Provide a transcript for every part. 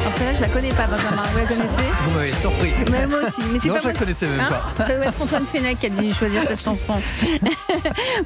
Alors celle-là, je la connais pas, Benjamin. Vous la connaissez? Vous m'avez surpris. Mais moi aussi. Mais c'est Non, pas je la connaissais même pas. Ça doit être Antoine Fenech qui a dû choisir cette chanson.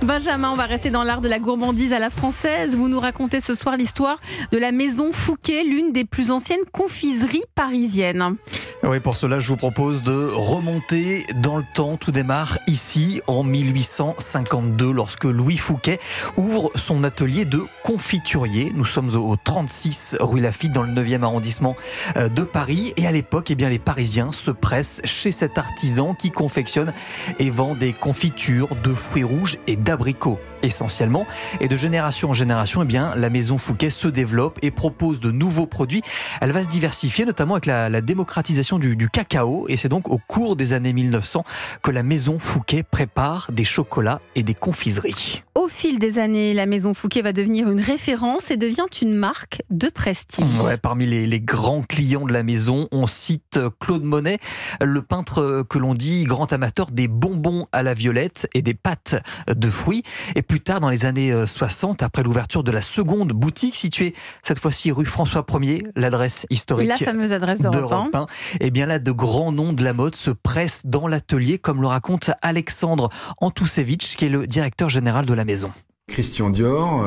Benjamin, on va rester dans l'art de la gourmandise à la française. Vous nous racontez ce soir l'histoire de la maison Fouquet, l'une des plus anciennes confiseries parisiennes. Oui, pour cela, je vous propose de remonter dans le temps. Tout démarre ici, en 1852, lorsque Louis Fouquet ouvre son atelier de confiturier. Nous sommes au 36 rue Laffitte, dans le 9e arrondissement de Paris. Et à l'époque, les Parisiens se pressent chez cet artisan qui confectionne et vend des confitures de fruits rouges et d'abricots essentiellement. Et de génération en génération, la maison Fouquet se développe et propose de nouveaux produits. Elle va se diversifier, notamment avec la démocratisation du cacao. Et c'est donc au cours des années 1900 que la maison Fouquet prépare des chocolats et des confiseries. Au fil des années, la maison Fouquet va devenir une référence et devient une marque de prestige. Ouais, parmi les grands clients de la maison, on cite Claude Monet, le peintre que l'on dit grand amateur des bonbons à la violette et des pâtes de fruits. Et plus tard, dans les années 60, après l'ouverture de la seconde boutique située cette fois-ci rue François 1er, l'adresse historique, la fameuse adresse d'Europe 1. Et bien là, de grands noms de la mode se pressent dans l'atelier, comme le raconte Alexandre Antousevitch, qui est le directeur général de la maison. Christian Dior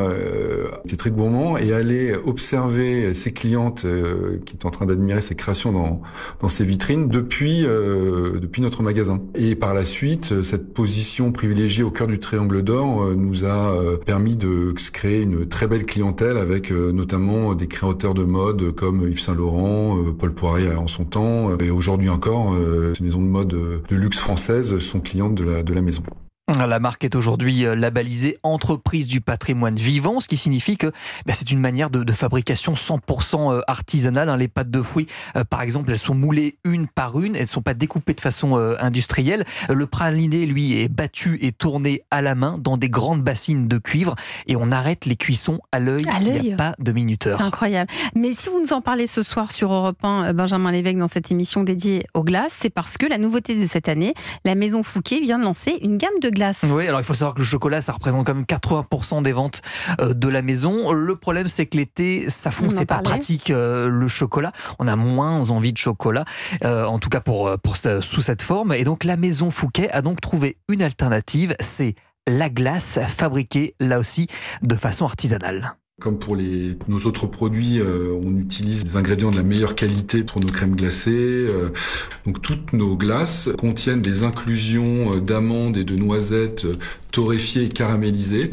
était très gourmand et allait observer ses clientes qui étaient en train d'admirer ses créations dans ses vitrines depuis notre magasin. Et par la suite, cette position privilégiée au cœur du Triangle d'Or nous a permis de se créer une très belle clientèle avec notamment des créateurs de mode comme Yves Saint Laurent, Paul Poiret en son temps. Et aujourd'hui encore, ces maisons de mode de luxe françaises sont clientes de la maison. La marque est aujourd'hui labellisée entreprise du patrimoine vivant, ce qui signifie que c'est une manière de fabrication 100% artisanale. Les pâtes de fruits, par exemple, elles sont moulées une par une, elles ne sont pas découpées de façon industrielle. Le praliné, lui, est battu et tourné à la main dans des grandes bassines de cuivre et on arrête les cuissons à l'œil. Il n'y a pas de minuteur. C'est incroyable. Mais si vous nous en parlez ce soir sur Europe 1, Benjamin Lévesque, dans cette émission dédiée aux glaces, c'est parce que la nouveauté de cette année, la maison Fouquet vient de lancer une gamme de glace. Oui, alors il faut savoir que le chocolat, ça représente quand même 80% des ventes de la maison. Le problème, c'est que l'été, ça fond, c'est pas pratique le chocolat. On a moins envie de chocolat, en tout cas sous cette forme. Et donc la maison Fouquet a donc trouvé une alternative, c'est la glace fabriquée là aussi de façon artisanale. Comme pour nos autres produits, on utilise des ingrédients de la meilleure qualité pour nos crèmes glacées. Donc toutes nos glaces contiennent des inclusions d'amandes et de noisettes torréfiées et caramélisées.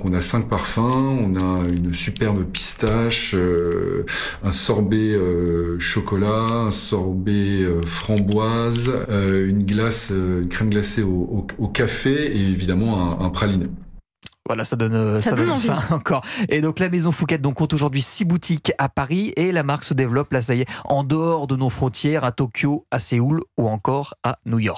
On a 5 parfums, on a une superbe pistache, un sorbet chocolat, un sorbet framboise, une crème glacée au café et évidemment un praliné. Voilà, ça donne ça encore. Et donc la maison Fouquet compte aujourd'hui 6 boutiques à Paris et la marque se développe, là ça y est, en dehors de nos frontières, à Tokyo, à Séoul ou encore à New York.